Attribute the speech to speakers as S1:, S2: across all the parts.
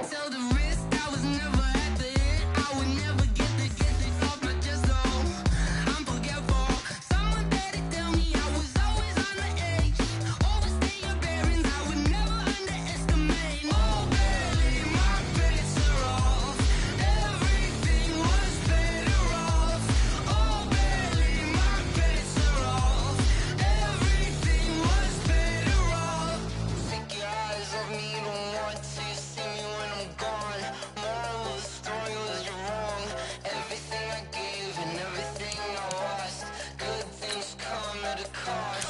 S1: Tell the risk I was never at the end. I would never get this off my chest, though. I'm forgetful. Someone better tell me I was always on the edge. Overstay your bearings, I would never underestimate. Oh, barely, my bets are off. Everything was better off. Oh, barely, my bets are off. Everything was better off. Take your eyes off me, don't want to see me when I'm gone. Moral of the story was you're wrong. Everything I gave and everything I lost. Good things come at a cost.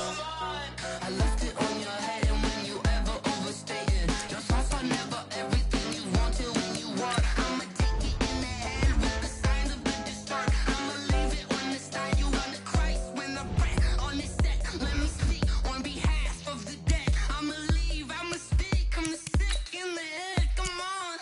S1: I left it on your head, and when you ever overstay it, your thoughts are never everything you want till when you want. I'ma take it in the head with the signs of the distort. I'ma leave it on the side. You on the Christ when the breath on this set. Let me speak on behalf of the dead. I'ma leave, I'ma speak. I'm the sick in the head. Come on,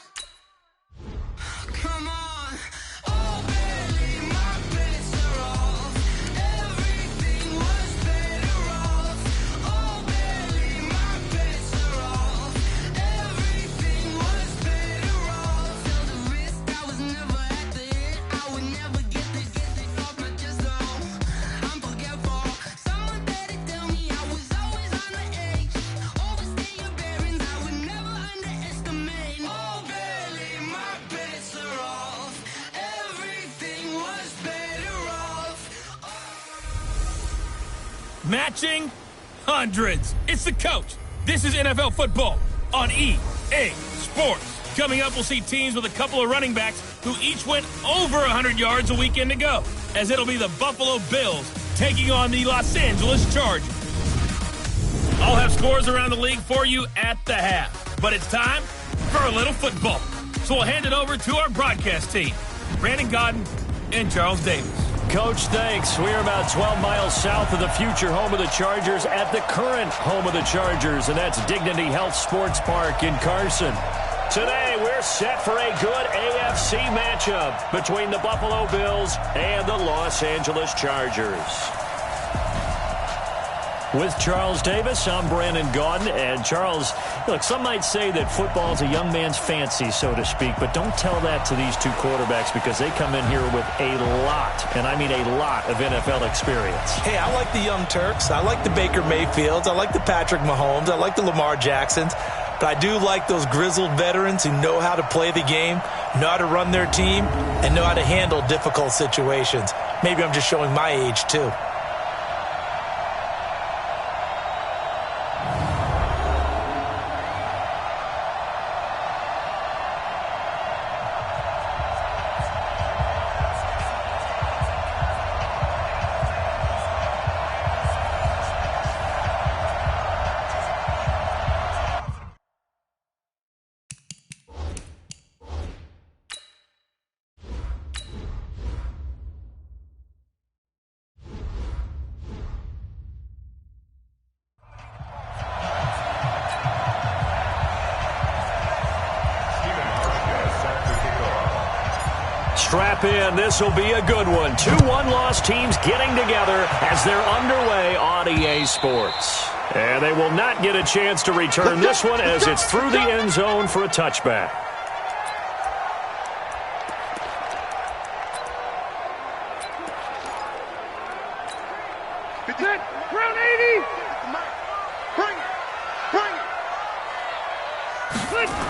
S1: come on. Oh, barely, my bets are off. Everything was better off. Oh, barely, my bets are off. Everything was better off. Tell the risk I was never at the end. I would never get this off my chest, though. I'm forgetful. Someone better tell me I was always on the edge. Overstay your bearings, I would never underestimate. Oh, barely, my bets are off. Everything was better off.
S2: Matching hundreds. It's the coach. This is NFL football on EA Sports. Coming up, we'll see teams with a couple of running backs who each went over 100 yards a weekend ago, as it'll be the Buffalo Bills taking on the Los Angeles Chargers. I'll have scores around the league for you at the half, but it's time for a little football. So we'll hand it over to our broadcast team, Brandon Godden and Charles Davis.
S3: Coach, thanks. We're about 12 miles south of the future home of the Chargers at the current home of the Chargers, and that's Dignity Health Sports Park in Carson. Today, we're set for a good AFC matchup between the Buffalo Bills and the Los Angeles Chargers. With Charles Davis, I'm Brandon Gaudin. And Charles, look, some might say that football is a young man's fancy, so to speak, but don't tell that to these two quarterbacks because they come in here with a lot, and I mean a lot, of NFL experience.
S4: Hey, I like the Young Turks. I like the Baker Mayfields. I like the Patrick Mahomes. I like the Lamar Jacksons. But I do like those grizzled veterans who know how to play the game, know how to run their team, and know how to handle difficult situations. Maybe I'm just showing my age, too.
S3: Strap in. This will be a good one. Two one-loss teams getting together as they're underway on EA Sports. And they will not get a chance to return this one as it's through the end zone for a touchback.
S5: Round 80.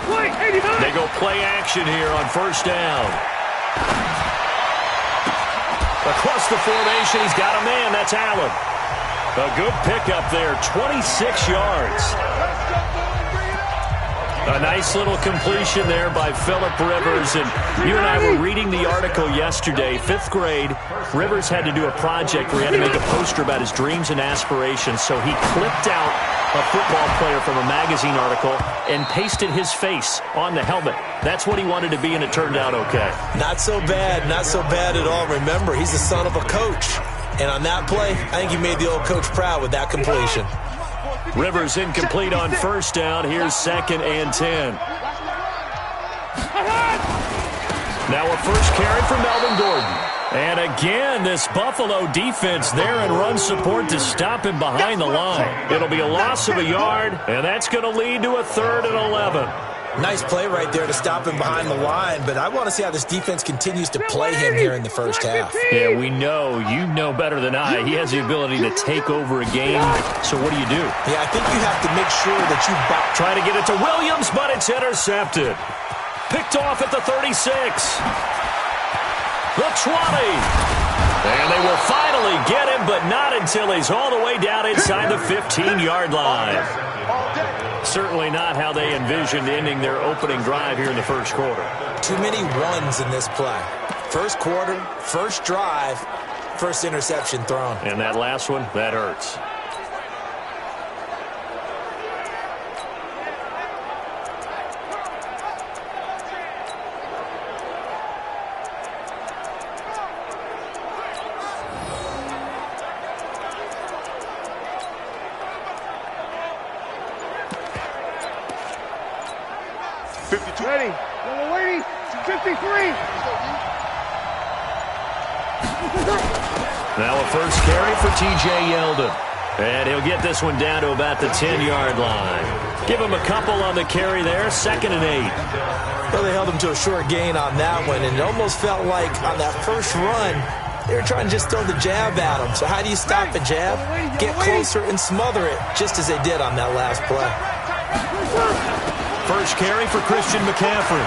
S5: Play 89.
S3: They go play action here on first down. Across the formation, he's got a man. That's Allen. A good pickup there, 26 yards. A nice little completion there by Phillip Rivers. And you and I were reading the article yesterday, 5th grade. Rivers had to do a project where he had to make a poster about his dreams and aspirations. So he clipped out a football player from a magazine article and pasted his face on the helmet. That's what he wanted to be, and it turned out okay.
S4: Not so bad at all. Remember, he's the son of a coach. And on that play, I think he made the old coach proud with that completion.
S3: Rivers incomplete on first down. Here's 2nd and 10. Now a first carry for Melvin Gordon. And again, this Buffalo defense there in run support to stop him behind the line. It'll be a loss of a yard, and that's going to lead to a 3rd and 11.
S4: Nice play right there to stop him behind the line, but I want to see how this defense continues to play him here in the first half.
S3: Yeah, we know. You know better than I. He has the ability to take over a game, so what do you do?
S4: Yeah, I think you have to make sure that you
S3: try to get it to Williams, but it's intercepted. Picked off at the 36. The 20. And they will finally get him, but not until he's all the way down inside the 15-yard line. Certainly not how they envisioned ending their opening drive here in the first quarter.
S4: Too many ones in this play. First quarter, first drive, first interception thrown.
S3: And that last one, that hurts.
S5: Ready. Yellow lady. 53.
S3: Now a first carry for T.J. Yeldon. And he'll get this one down to about the 10-yard line. Give him a couple on the carry there. 2nd and 8.
S4: Well, they held him to a short gain on that one, and it almost felt like on that first run, they were trying to just throw the jab at him. So how do you stop a jab? Get closer and smother it, just as they did on that last play.
S3: First carry for Christian McCaffrey.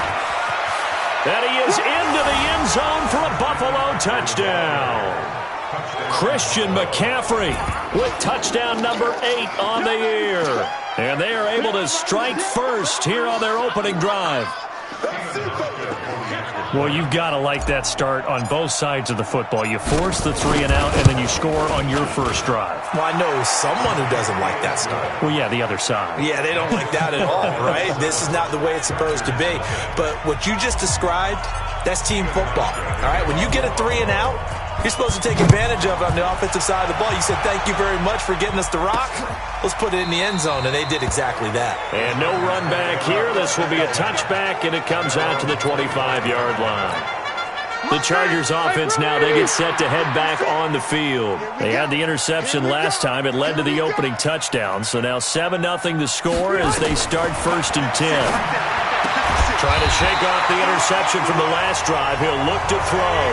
S3: And he is into the end zone for a Buffalo touchdown. Christian McCaffrey with touchdown number 8 on the year. And they are able to strike first here on their opening drive. Well, you've got to like that start on both sides of the football. You force the 3 and out, and then you score on your first drive.
S4: Well, I know someone who doesn't like that start.
S3: Well, yeah, the other side.
S4: Yeah, they don't like that at all, right? This is not the way it's supposed to be. But what you just described, that's team football, all right? When you get a 3 and out, you're supposed to take advantage of it on the offensive side of the ball. You said, thank you very much for getting us the rock. Let's put it in the end zone, and they did exactly that.
S3: And no run back here. This will be a touchback, and it comes out to the 25-yard line. The Chargers offense now, they get set to head back on the field. They had the interception last time. It led to the opening touchdown. So now 7-0 the score as they start 1st and 10. Trying to shake off the interception from the last drive. He'll look to throw.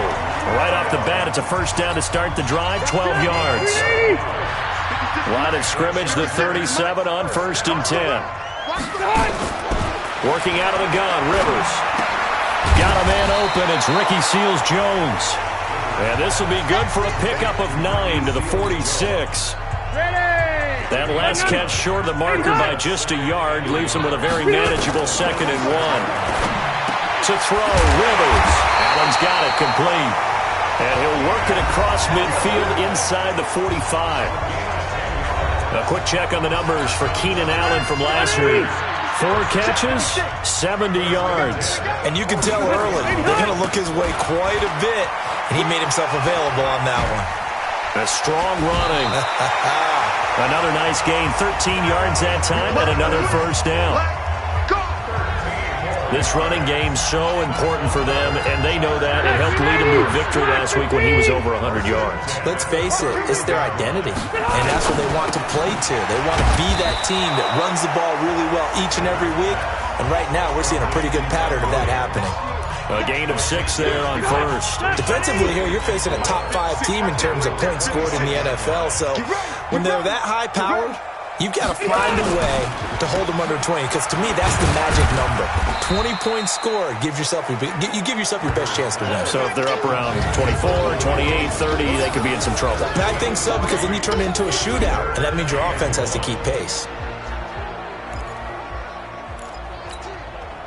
S3: Right off the bat, it's a first down to start the drive, 12 yards. Line of scrimmage, the 37 on 1st and 10. Working out of the gun, Rivers. Got a man open. It's Ricky Seals-Jones. And this will be good for a pickup of 9 to the 46. That last catch short of the marker by just a yard leaves him with a very manageable 2nd and 1. To throw, Rivers. Allen's got it complete. And he'll work it across midfield inside the 45. A quick check on the numbers for Keenan Allen from last week. 4 catches, 70 yards.
S4: And you can tell early, they're going to look his way quite a bit. And he made himself available on that one.
S3: A strong running. Another nice gain, 13 yards that time, and another first down. This running game's so important for them, and they know that. It helped lead them to a victory last week when he was over 100 yards.
S4: Let's face it, it's their identity, and that's what they want to play to. They want to be that team that runs the ball really well each and every week, and right now we're seeing a pretty good pattern of that happening.
S3: A gain of 6 there on first.
S4: Defensively here, you're facing a top 5 team in terms of points scored in the NFL, so when they're that high-powered, you've got to find a way to hold them under 20, because to me, that's the magic number. 20 points scored, you give yourself your best chance to win.
S3: So if they're up around 24, 28, 30, they could be in some trouble.
S4: And I think so, because then you turn it into a shootout, and that means your offense has to keep pace.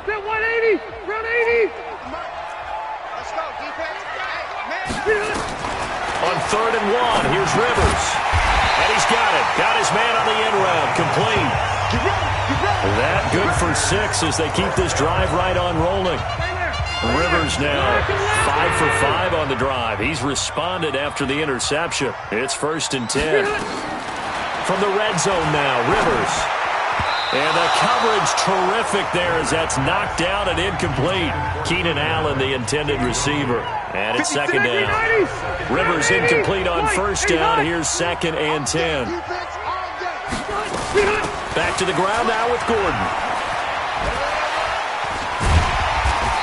S5: That 180, round 80.
S1: Let's go, defense.
S3: On 3rd and 1, here's Rivers. And he's got it. Got his man on the end round. Complete. That good for 6 as they keep this drive right on rolling. Rivers now 5 for 5 on the drive. He's responded after the interception. It's 1st and 10. From the red zone now, Rivers. And the coverage terrific there as that's knocked down and incomplete. Keenan Allen, the intended receiver. And it's 2nd down. Rivers incomplete on 1st down. Here's 2nd and 10. Back to the ground now with Gordon.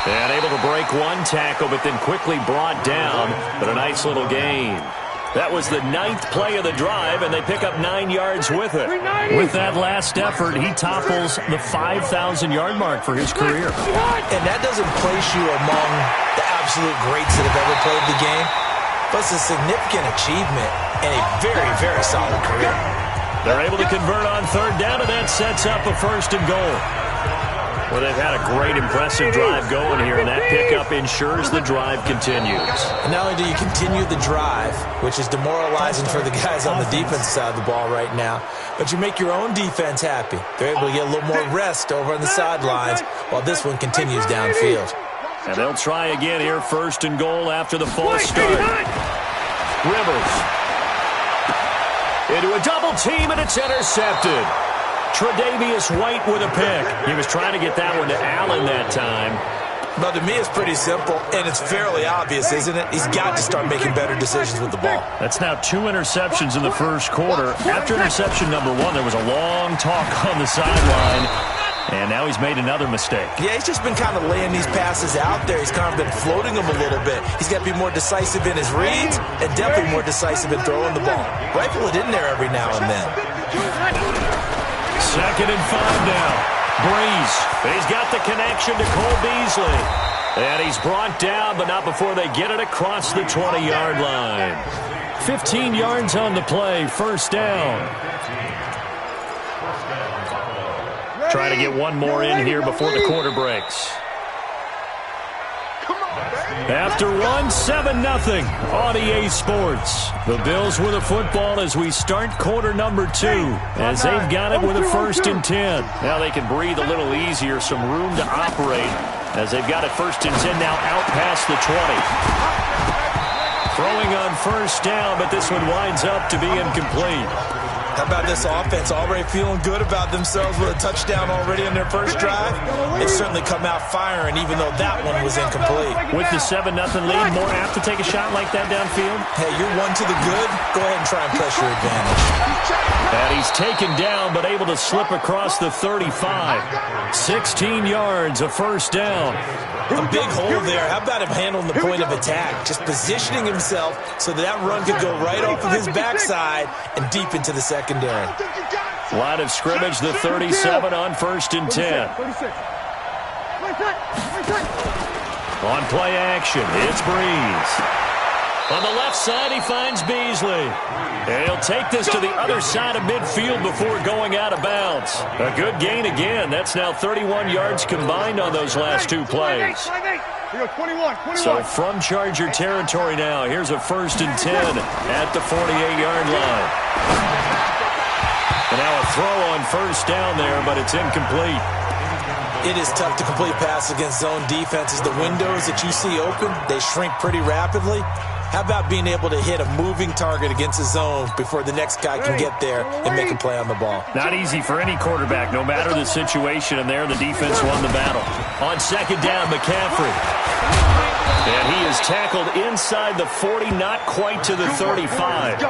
S3: And able to break one tackle, but then quickly brought down. But a nice little gain. That was the 9th play of the drive, and they pick up 9 yards with it. With that last effort, he topples the 5,000-yard mark for his career.
S4: And that doesn't place you among the absolute greats that have ever played the game, but it's a significant achievement and a very, very solid career.
S3: They're able to convert on 3rd down, and that sets up a 1st and goal. Well, they've had a great, impressive drive going here, and that pickup ensures the drive continues.
S4: And not only do you continue the drive, which is demoralizing for the guys on the defensive side of the ball right now, but you make your own defense happy. They're able to get a little more rest over on the sidelines while this one continues downfield.
S3: And they'll try again here, 1st and goal after the false start. Rivers into a double team, and it's intercepted. Tre'Davious White with a pick. He was trying to get that one to Allen that time.
S4: But to me, it's pretty simple, and it's fairly obvious, isn't it? He's got to start making better decisions with the ball.
S3: That's now 2 interceptions in the 1st quarter. After interception number 1, there was a long talk on the sideline, and now he's made another mistake.
S4: Yeah, he's just been kind of laying these passes out there. He's kind of been floating them a little bit. He's got to be more decisive in his reads and definitely more decisive in throwing the ball. Rifle it in there every now and then.
S3: 2nd and 5 now. Breeze. He's got the connection to Cole Beasley. And he's brought down, but not before they get it across the 20-yard line. 15 yards on the play, 1st down. Trying to get one more in here before the quarter breaks. After one, 7-0 on EA Sports. The Bills with the football as we start quarter number 2, as they've got it with a 1st and 10. Now they can breathe a little easier, some room to operate, as they've got it 1st and 10 now out past the 20. Throwing on 1st down, but this one winds up to be incomplete.
S4: How about this offense already feeling good about themselves with a touchdown already in their 1st drive? It's certainly come out firing, even though that one was incomplete.
S3: With the 7-0 lead, more apt to take a shot like that downfield?
S4: Hey, you're one to the good. Go ahead and try and press your advantage.
S3: And he's taken down, but able to slip across the 35. 16 yards, a 1st down.
S4: A big hole there. How about him handling the point of attack? Just positioning himself so that run could go right off of his backside and deep into the secondary.
S3: Line of scrimmage, the 37 on 1st and 10. On play action, it's Breeze. On the left side, he finds Beasley. And he'll take this to the other side of midfield before going out of bounds. A good gain again. That's now 31 yards combined on those last 2 plays. So from Charger territory now, here's a 1st and 10 at the 48-yard line. And now a throw on 1st down there, but it's incomplete.
S4: It is tough to complete pass against zone defenses. The windows that you see open, they shrink pretty rapidly. How about being able to hit a moving target against the zone before the next guy can get there and make a play on the ball?
S3: Not easy for any quarterback, no matter the situation, and there the defense won the battle. On 2nd down, McCaffrey. And he is tackled inside the 40, not quite to the 35.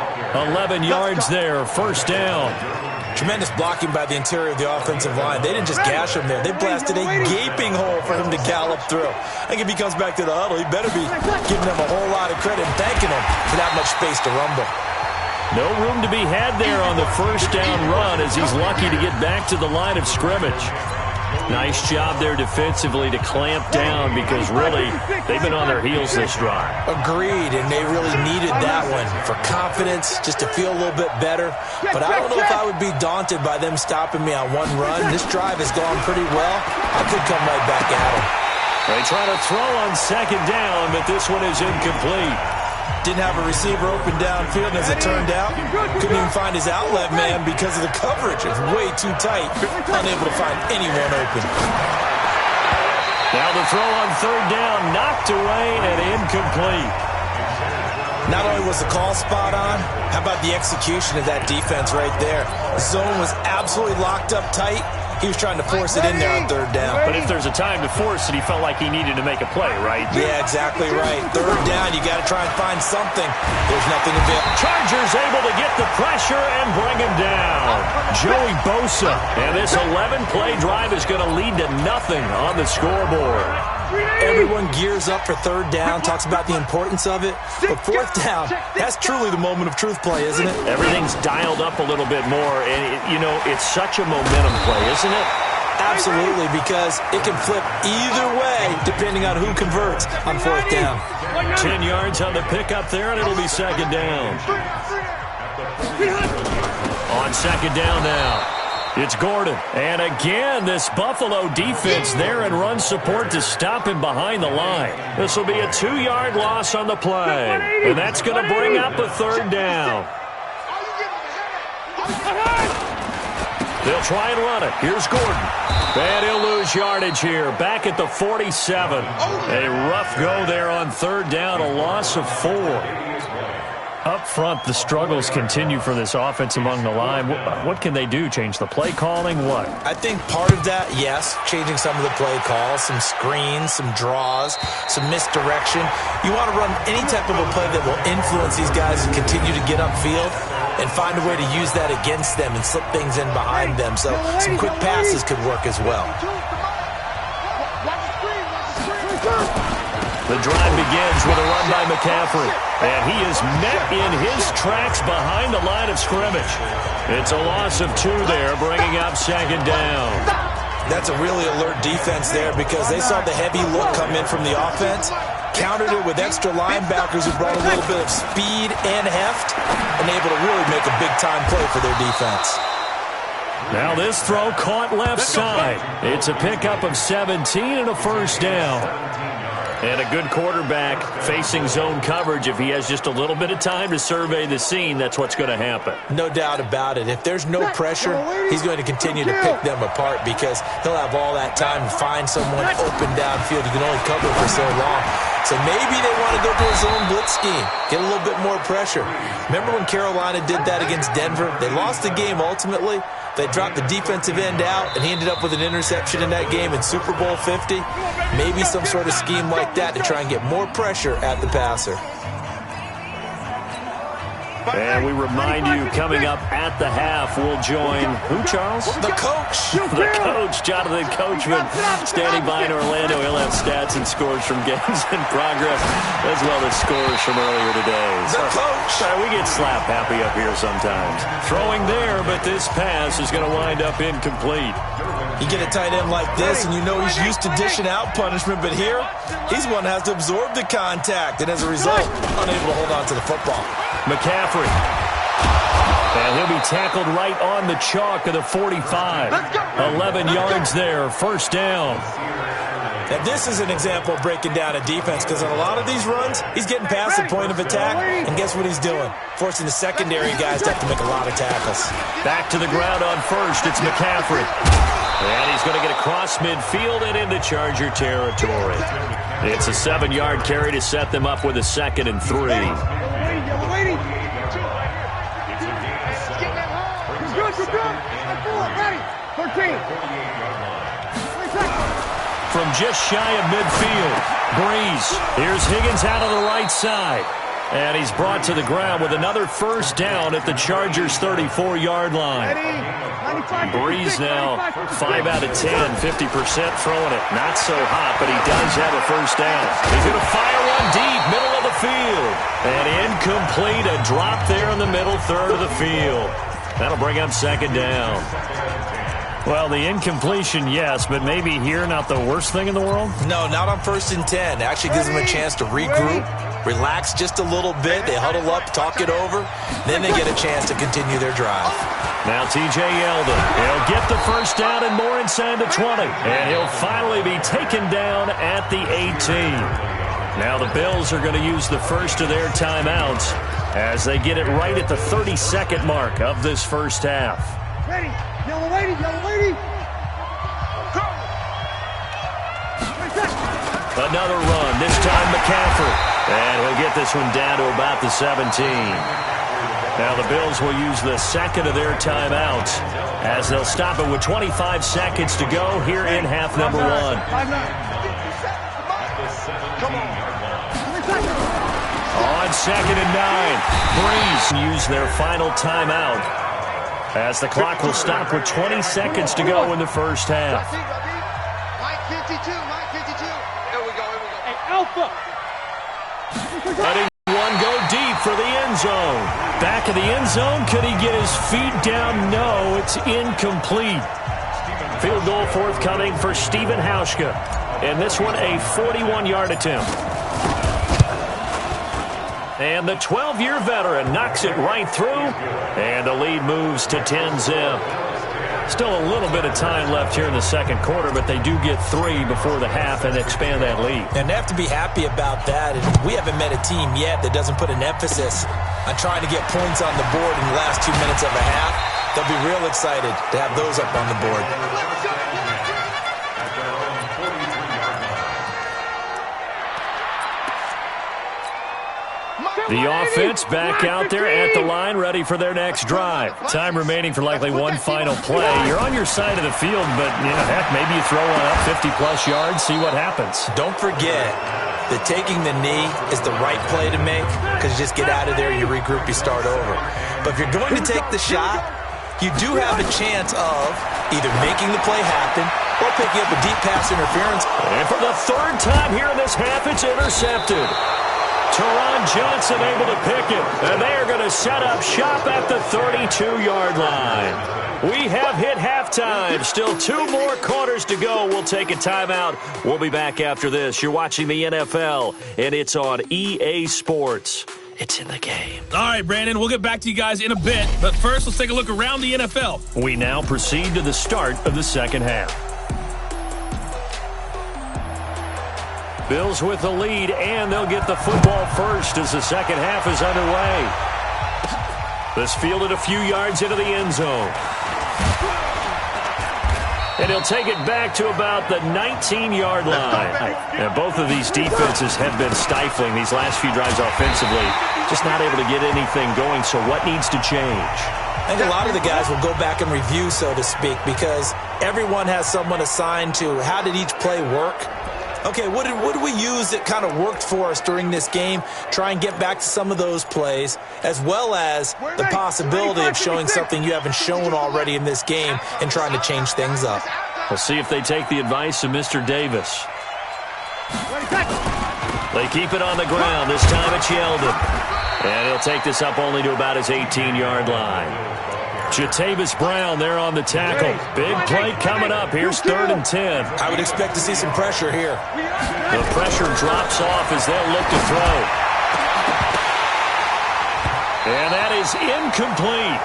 S3: 11 yards there, 1st down.
S4: Tremendous blocking by the interior of the offensive line. They didn't just gash him there. They blasted a gaping hole for him to gallop through. I think if he comes back to the huddle, he better be giving them a whole lot of credit and thanking him for that much space to rumble.
S3: No room to be had there on the 1st down run as he's lucky to get back to the line of scrimmage. Nice job there defensively to clamp down because really they've been on their heels this drive.
S4: Agreed, and they really needed that one for confidence, just to feel a little bit better. But I don't know if I would be daunted by them stopping me on one run. This drive has gone pretty well. I could come right back at them.
S3: They try to throw on 2nd down, but this one is incomplete.
S4: Didn't have a receiver open downfield, and as it turned out, couldn't even find his outlet man because of the coverage. It was way too tight, unable to find anyone open.
S3: Now the throw on 3rd down, knocked away and incomplete.
S4: Not only was the call spot on, how about the execution of that defense right there? The zone was absolutely locked up tight. He was trying to force it in there on 3rd down.
S3: But if there's a time to force it, he felt like he needed to make a play, right?
S4: Yeah, exactly right. 3rd down, you got to try and find something. There's nothing available.
S3: Chargers able to get the pressure and bring him down. Joey Bosa. And this 11-play drive is going to lead to nothing on the scoreboard.
S4: Everyone gears up for third down, talks about the importance of it. But fourth down, that's truly the moment of truth play, isn't it?
S3: Everything's dialed up a little bit more, and, it's such a momentum play, isn't it?
S4: Absolutely, because it can flip either way depending on who converts on fourth down.
S3: 10 yards on the pickup there, and it'll be second down. On second down now, it's Gordon. And again, this Buffalo defense there in run support to stop him behind the line. This will be a 2-yard loss on the play. And that's going to bring up a third down. They'll try and run it. Here's Gordon. And he'll lose yardage here. Back at the 47. A rough go there on third down, a loss of 4. Up front, the struggles continue for this offense among the line. What can they do? Change the play calling? What?
S4: I think part of that, yes, changing some of the play calls, some screens, some draws, some misdirection. You want to run any type of a play that will influence these guys and continue to get upfield and find a way to use that against them and slip things in behind them. So some quick passes could work as well.
S3: The drive begins with a run by McCaffrey. And he is met in his tracks behind the line of scrimmage. It's a loss of 2 there, bringing up second down.
S4: That's a really alert defense there because they saw the heavy look come in from the offense, countered it with extra linebackers who brought a little bit of speed and heft, and able to really make a big-time play for their defense.
S3: Now this throw caught left side. It's a pickup of 17 and a first down. And a good quarterback facing zone coverage. If he has just a little bit of time to survey the scene, that's what's going to happen.
S4: No doubt about it. If there's no pressure, he's going to continue to pick them apart because he'll have all that time to find someone open downfield. You can only cover for so long. So maybe they want to go to a zone blitz scheme, get a little bit more pressure. Remember when Carolina did that against Denver? They lost the game ultimately. They dropped the defensive end out, and he ended up with an interception in that game in Super Bowl 50. Maybe some sort of scheme like that to try and get more pressure at the passer.
S3: And we remind you, coming up at the half, we'll join who, Charles?
S4: The coach.
S3: The coach, Jonathan Coachman, standing by in Orlando. He'll have stats and scores from games in progress, as well as scores from earlier today.
S4: The coach.
S3: Sorry, we get slap happy up here sometimes. Throwing there, but this pass is going to wind up incomplete.
S4: You get a tight end like this, and you know he's used to dishing out punishment, but here, he's one that has to absorb the contact, and as a result, unable to hold on to the football.
S3: McCaffrey. And he'll be tackled right on the chalk of the 45. 11 yards there, first down.
S4: Now, this is an example of breaking down a defense because on a lot of these runs, he's getting past the point of attack, and guess what he's doing? Forcing the secondary guys to have to make a lot of tackles.
S3: Back to the ground on first, it's McCaffrey. And he's going to get across midfield and into Charger territory. It's a 7-yard carry to set them up with a 2nd and 3. From just shy of midfield, Breeze. Here's Higgins out of the right side. And he's brought to the ground with another first down at the Chargers' 34-yard line. Breeze now 5 out of 10, 50% throwing it. Not so hot, but he does have a first down. He's going to fire one deep, middle of the field. And incomplete, a drop there in the middle third of the field. That'll bring up second down. Well, the incompletion, yes, but maybe here not the worst thing in the world?
S4: No, not on 1st and 10. It actually gives them a chance to regroup, relax just a little bit. They huddle up, talk it over. Then they get a chance to continue their drive.
S3: Now T.J. Yeldon. He'll get the first down and more inside the 20. And he'll finally be taken down at the 18. Now the Bills are going to use the first of their timeouts as they get it right at the 32nd mark of this first half.
S5: Ready. Yellow lady, yellow lady.
S3: Another run, this time McCaffrey. And he'll get this one down to about the 17. Now the Bills will use the 2nd of their timeouts as they'll stop it with 25 seconds to go here in half number 1. On 2nd and 9, Breeze use their final timeout as the clock will stop with 20 seconds to go in the first half.
S5: Mike 52, Mike 52. Alpha.
S3: Letting one go deep for the end zone. Back of the end zone. Could he get his feet down? No, it's incomplete. Field goal forthcoming for Stephen Hauschka. And this one a 41-yard attempt. And the 12-year veteran knocks it right through. And the lead moves to 10-zip. Still a little bit of time left here in the second quarter, but they do get 3 before the half and expand that lead.
S4: And they have to be happy about that. And we haven't met a team yet that doesn't put an emphasis on trying to get points on the board in the last 2 minutes of a half. They'll be real excited to have those up on the board.
S3: The offense back out there at the line, ready for their next drive. Time remaining for likely one final play. You're on your side of the field, but heck, maybe you throw one up 50-plus yards, see what happens.
S4: Don't forget that taking the knee is the right play to make, because you just get out of there, you regroup, you start over. But if you're going to take the shot, you do have a chance of either making the play happen or picking up a deep pass interference.
S3: And for the third time here in this half, it's intercepted. Teron Johnson able to pick it, and they are going to set up shop at the 32-yard line. We have hit halftime. Still 2 more quarters to go. We'll take a timeout. We'll be back after this. You're watching the NFL, and it's on EA Sports. It's in the game.
S2: All right, Brandon, we'll get back to you guys in a bit, but first let's take a look around the NFL.
S3: We now proceed to the start of the second half. Bills with the lead, and they'll get the football first as the second half is underway. This fielded a few yards into the end zone. And he'll take it back to about the 19-yard line. And both of these defenses have been stifling these last few drives offensively. Just not able to get anything going, so what needs to change?
S4: I think a lot of the guys will go back and review, so to speak, because everyone has someone assigned to how did each play work. Okay, what did we use that kind of worked for us during this game? Try and get back to some of those plays, as well as the possibility of showing something you haven't shown already in this game and trying to change things up.
S3: We'll see if they take the advice of Mr. Davis. They keep it on the ground. This time it's Yeldon. And he'll take this up only to about his 18-yard line. Jatavis Brown there on the tackle. Big play coming up. Here's 3rd and 10.
S4: I would expect to see some pressure here.
S3: The pressure drops off as they'll look to throw. And that is incomplete.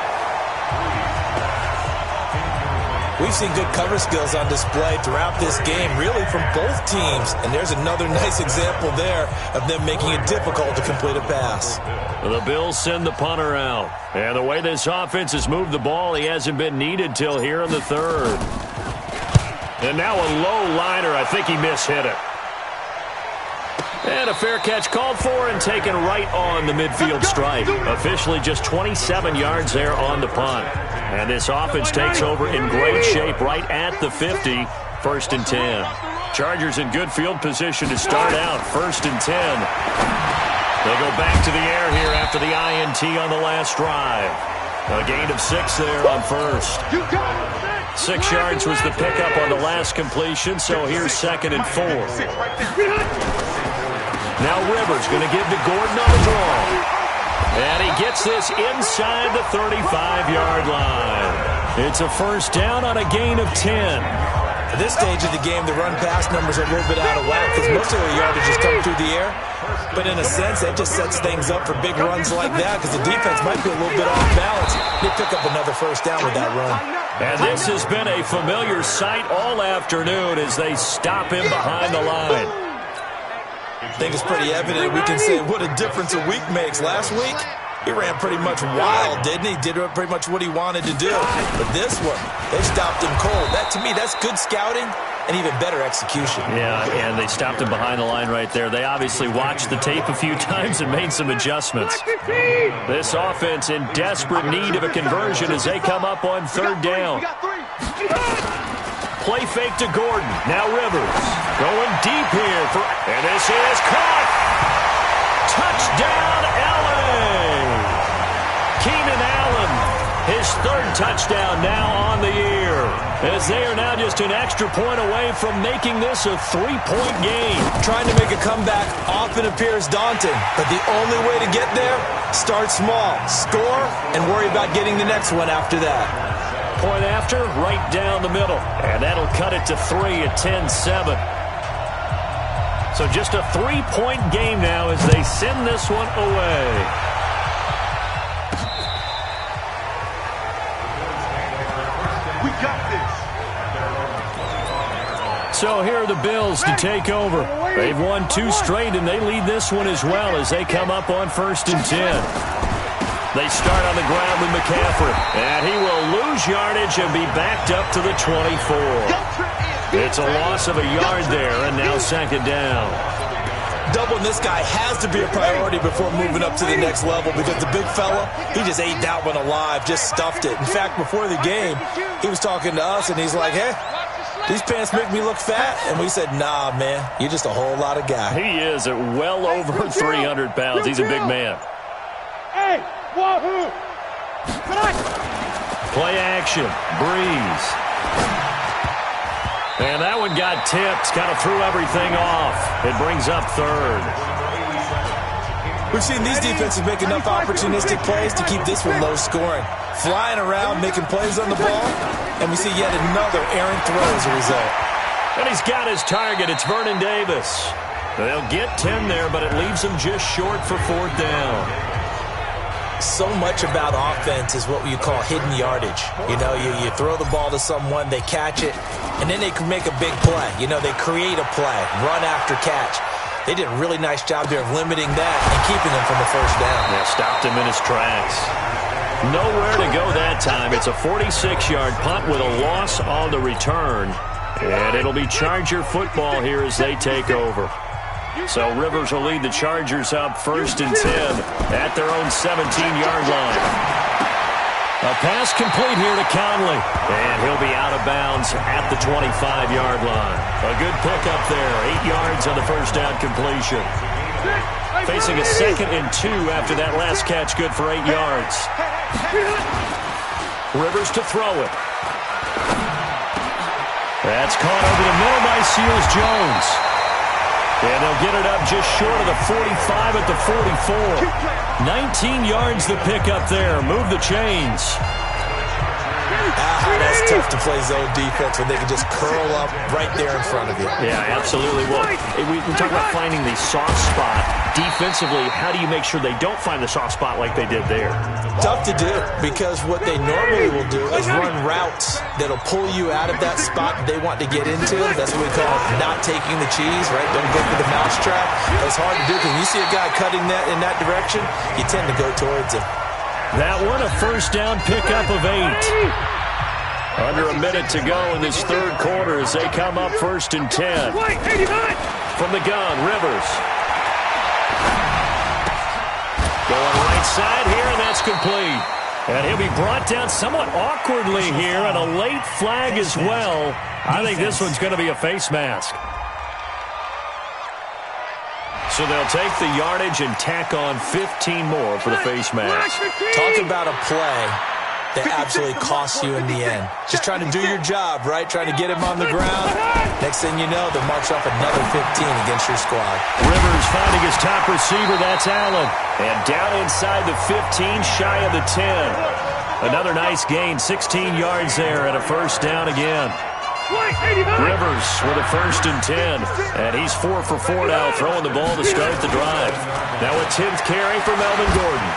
S4: We've seen good cover skills on display throughout this game, really from both teams. And there's another nice example there of them making it difficult to complete a pass.
S3: The Bills send the punter out. And the way this offense has moved the ball, he hasn't been needed till here in the third. And now a low liner. I think he mishit it. And a fair catch called for and taken right on the midfield stripe. Officially just 27 yards there on the punt. And this offense takes over in great shape right at the 50. 1st and 10. Chargers in good field position to start out. 1st and 10. They go back to the air here after the INT on the last drive. A gain of 6 there on 1st. 6 yards was the pickup on the last completion, so here's 2nd and 4. Now Rivers going to give to Gordon on the draw. And he gets this inside the 35-yard line. It's a 1st down on a gain of 10.
S4: At this stage of the game, the run-pass numbers are a little bit out of whack because most of the yardage is coming through the air. But in a sense, that just sets things up for big runs like that because the defense might be a little bit off balance. They pick up another 1st down with that run.
S3: And this has been a familiar sight all afternoon as they stop him behind the line.
S4: I think it's pretty evident. We can say what a difference a week makes. Last week, he ran pretty much wild, didn't he? Did pretty much what he wanted to do. But this one, they stopped him cold. That, to me, that's good scouting and even better execution.
S3: Yeah, and they stopped him behind the line right there. They obviously watched the tape a few times and made some adjustments. This offense in desperate need of a conversion as they come up on 3rd down. Play fake to Gordon. Now Rivers going deep here. And this is caught. Touchdown, LA. Keenan Allen, his 3rd touchdown now on the year. as they are now just an extra point away from making this a 3-point game.
S4: Trying to make a comeback often appears daunting, but the only way to get there, start small, score, and worry about getting the next one after that.
S3: Point after, right down the middle. And that'll cut it to 3 at 10-7. So just a 3-point game now as they send this one away.
S5: We got this.
S3: So here are the Bills to take over. They've won 2 straight, and they lead this one as well as they come up on 1st and 10. They start on the ground with McCaffrey, and he will lose yardage and be backed up to the 24. It's a loss of a yard there, and now 2nd down.
S4: Doubling this guy has to be a priority before moving up to the next level because the big fella, he just ate that one alive, just stuffed it. In fact, before the game, he was talking to us, and he's like, hey, these pants make me look fat. And we said, nah, man, you're just a whole lot of guy.
S3: He is at well over 300 pounds. He's a big man.
S5: Hey, wahoo!
S3: Play action. Breeze. And that one got tipped, kind of threw everything off. It brings up 3rd.
S4: We've seen these defenses make enough opportunistic plays to keep this one low scoring. Flying around, making plays on the ball, and we see yet another errant throw as a result.
S3: And he's got his target. It's Vernon Davis. They'll get 10 there, but it leaves them just short for 4th down.
S4: So much about offense is what you call hidden yardage. You know, you throw the ball to someone, they catch it, and then they can make a big play. You know, they create a play, run after catch. They did a really nice job there of limiting that and keeping them from the 1st down.
S3: Yeah, stopped him in his tracks. Nowhere to go that time. It's a 46-yard punt with a loss on the return. And it'll be Charger football here as they take over. So Rivers will lead the Chargers up 1st and 10 at their own 17-yard line. A pass complete here to Conley. And he'll be out of bounds at the 25-yard line. A good pickup there. 8 yards on the 1st down completion. Facing a 2nd and 2 after that last catch. Good for 8 yards. Rivers to throw it. That's caught over the middle by Seals-Jones. And they'll get it up just short of the 45 at the 44. 19 yards the pickup there. Move the chains.
S4: That's tough to play zone defense when they can just curl up right there in front of you.
S3: Yeah, absolutely. Well, we talk about finding the soft spot. Defensively, how do you make sure they don't find the soft spot like they did there?
S4: Tough to do because what they normally will do is run routes that'll pull you out of that spot they want to get into. That's what we call not taking the cheese, right? Don't go for the mousetrap. That's hard to do because when you see a guy cutting that in that direction, you tend to go towards him.
S3: That one, a 1st down pickup of 8. Under a minute to go in this 3rd quarter as they come up 1st and 10. From the gun, Rivers. Going right side here, and that's complete. And he'll be brought down somewhat awkwardly here, and a late flag as well. I think this one's going to be a face mask. So they'll take the yardage and tack on 15 more for the face mask.
S4: Talk about a play that absolutely costs you in the end. Just trying to do your job, right? Trying to get him on the ground. Next thing you know, they'll march off another 15 against your squad.
S3: Rivers finding his top receiver. That's Allen. And down inside the 15, shy of the 10. Another nice gain, 16 yards there, and a 1st down again. Rivers with a 1st and 10. And he's 4 for 4 now, throwing the ball to start the drive. Now a 10th carry for Melvin Gordon.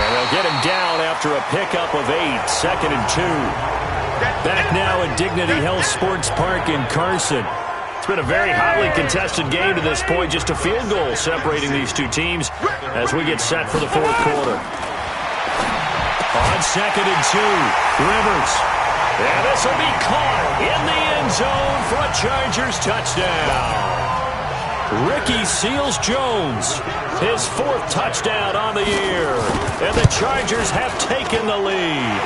S3: And they'll get him down after a pickup of 8, 2nd and 2. Back now at Dignity Health Sports Park in Carson. It's been a very hotly contested game to this point. Just a field goal separating these two teams as we get set for the 4th quarter. On 2nd and 2, Rivers. And this will be caught in the end zone for a Chargers touchdown. Ricky Seals-Jones, his 4th touchdown on the year. And the Chargers have taken the lead.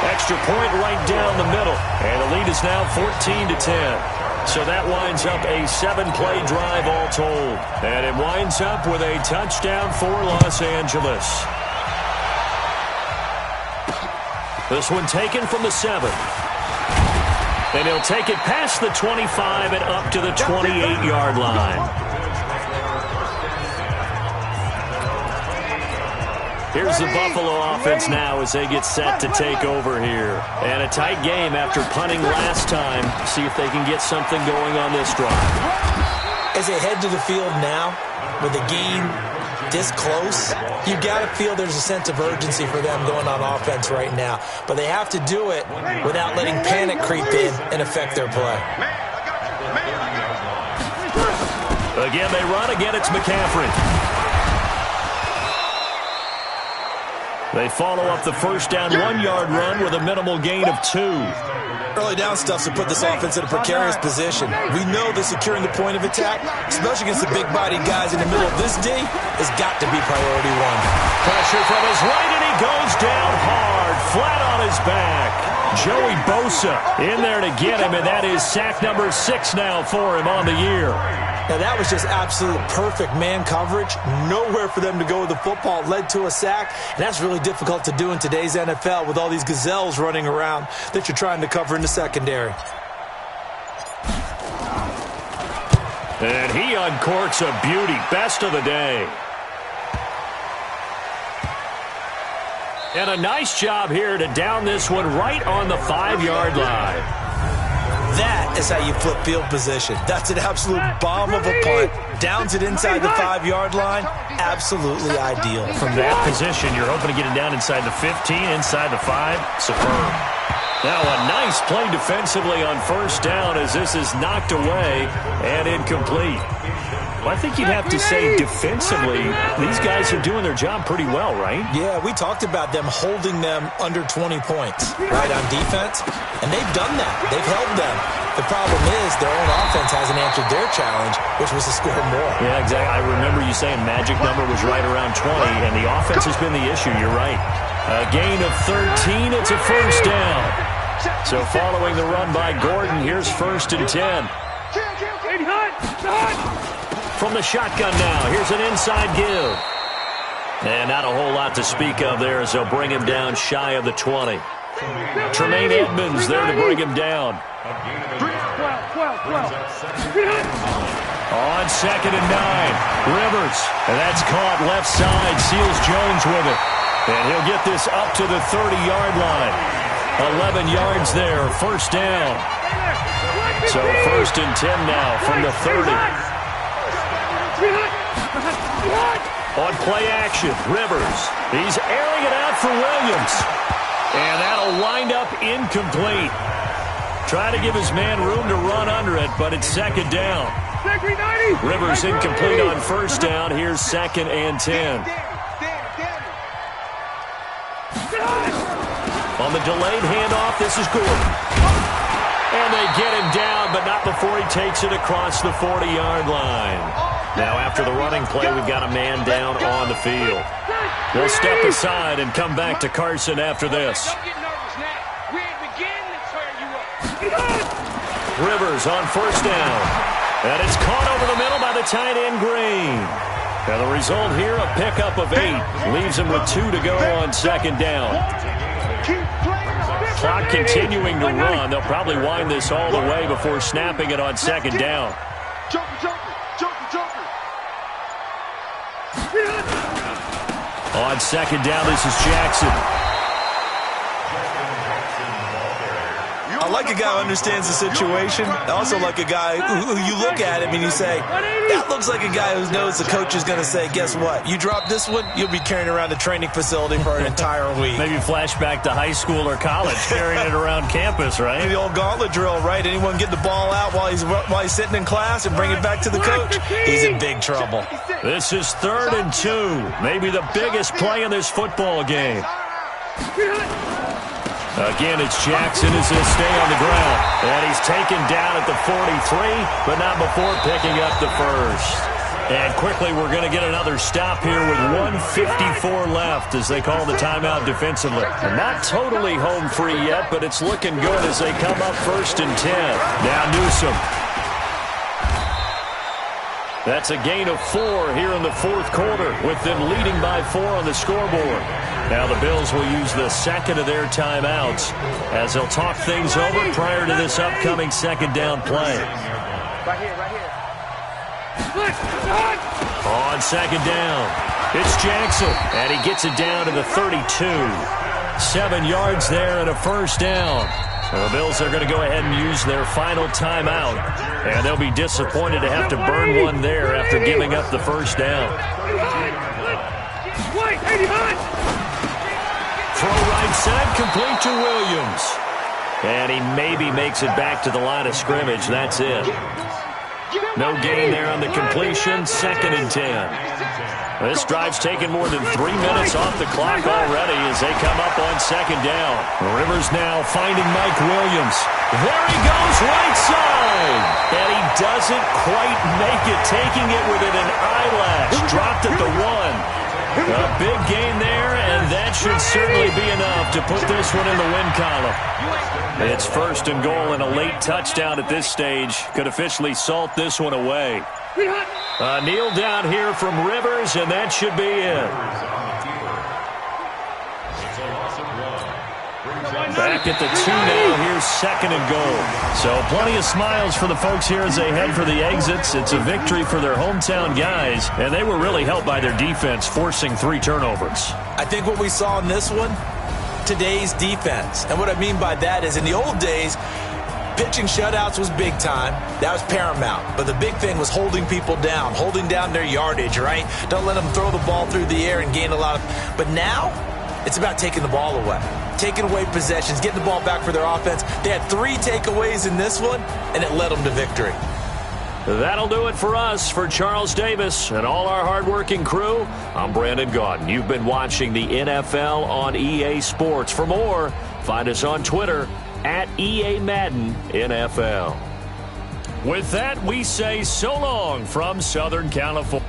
S3: Extra point right down the middle. And the lead is now 14-10. So that winds up a 7-play drive all told. And it winds up with a touchdown for Los Angeles. This one taken from the 7. And he'll take it past the 25 and up to the 28-yard line. Here's the Buffalo offense now as they get set to take over here. And a tight game after punting last time. See if they can get something going on this drive.
S4: As they head to the field now, with the game this close, you got to feel there's a sense of urgency for them going on offense right now. But they have to do it without letting panic creep in and affect their play.
S3: Again, they run. Again, it's McCaffrey. They follow up the first down 1-yard run with a minimal gain of 2.
S4: Early down stuff to put this offense in a precarious position. We know that securing the point of attack, especially against the big-bodied guys in the middle of this D, has got to be priority 1.
S3: Pressure from his right, and he goes down hard, flat on his back. Joey Bosa in there to get him, and that is sack number 6 now for him on the year.
S4: Now, that was just absolute perfect man coverage. Nowhere for them to go with the football. It led to a sack, and that's really difficult to do in today's NFL with all these gazelles running around that you're trying to cover in the secondary.
S3: And he uncorks a beauty. Best of the day. And a nice job here to down this one right on the 5-yard line.
S4: That is how you flip field position. That's an absolute bomb of a punt. Downs it inside the 5-yard line. Absolutely ideal.
S3: From that position, you're hoping to get it down inside the 15, inside the 5. Superb. Now a nice play defensively on first down as this is knocked away and incomplete. Well, I think you'd have to say defensively, these guys are doing their job pretty well, right?
S4: Yeah, we talked about them holding them under 20 points, right, on defense, and they've done that. They've held them. The problem is their own offense hasn't answered their challenge, which was to score more.
S3: Yeah, exactly. I remember you saying magic number was right around 20, and the offense has been the issue. You're right. A gain of 13, it's a first down. So following the run by Gordon, here's 1st and 10. From the shotgun now, here's an inside give. And not a whole lot to speak of there as they'll bring him down shy of the 20. Tremaine Edmonds there to bring him down. On 2nd and 9, Rivers. And that's caught left side, seals Jones with it. And he'll get this up to the 30-yard line. 11 yards there, first down. So 1st and 10 now from the 30. On play action, Rivers. He's airing it out for Williams. And that'll wind up incomplete. Try to give his man room to run under it, but it's 2nd down. Rivers incomplete on first down. Here's 2nd and 10. On the delayed handoff, this is Gordon. And they get him down, but not before he takes it across the 40-yard line. Now, after the running play, we've got a man down on the field. We'll step aside and come back to Carson after this. Rivers on first down. And it's caught over the middle by the tight end, Green. And the result here, a pickup of 8. Leaves him with 2 to go on 2nd down. Clock continuing to run. They'll probably wind this all the way before snapping it on 2nd down. On 2nd down, this is Jackson.
S4: I like a guy who understands the situation. I also like a guy who you look at him and you say, that looks like a guy who knows the coach is going to say, guess what? You drop this one, you'll be carrying around the training facility for an entire week.
S3: Maybe flashback to high school or college, carrying it around campus, right?
S4: The old gauntlet drill, right? Anyone get the ball out while he's sitting in class and bring it back to the coach? He's in big trouble.
S3: This is 3rd and 2. Maybe the biggest play in this football game. Again, it's Jackson as he'll stay on the ground. And he's taken down at the 43, but not before picking up the first. And quickly, we're going to get another stop here with 1:54 left as they call the timeout defensively. They're not totally home free yet, but it's looking good as they come up 1st and 10. Now Newsom. That's a gain of 4 here in the 4th quarter, with them leading by 4 on the scoreboard. Now the Bills will use the second of their timeouts as they'll talk things over prior to this upcoming second down play.
S5: Right here.
S3: On second down, it's Jackson, and he gets it down to the 32. 7 yards there and a first down. The Bills are going to go ahead and use their final timeout, and they'll be disappointed to have to burn one there after giving up the first down. Throw right side, complete to Williams. And he maybe makes it back to the line of scrimmage. That's it. No gain there on the completion. 2nd and 10. This drive's taken more than 3 minutes off the clock already as they come up on second down. Rivers now finding Mike Williams. There he goes, right side. And he doesn't quite make it, taking it within an eyelash. Dropped at the 1. A big gain there, and that should certainly be enough to put this one in the win column. It's 1st and goal, and a late touchdown at this stage could officially salt this one away. A kneel down here from Rivers, and that should be it. Back at the 2 now. Here's 2nd and goal. So plenty of smiles for the folks here as they head for the exits. It's a victory for their hometown guys, and they were really helped by their defense, forcing 3 turnovers.
S4: I think what we saw in this one, today's defense. And what I mean by that is in the old days, pitching shutouts was big time. That was paramount. But the big thing was holding people down, holding down their yardage, right? Don't let them throw the ball through the air and gain a lot of... But now, it's about taking the ball away. Taking away possessions, getting the ball back for their offense. They had 3 takeaways in this one, and it led them to victory.
S3: That'll do it for us. For Charles Davis and all our hardworking crew, I'm Brandon Gaudin. You've been watching the NFL on EA Sports. For more, find us on Twitter at EA Madden NFL. With that, we say so long from Southern California.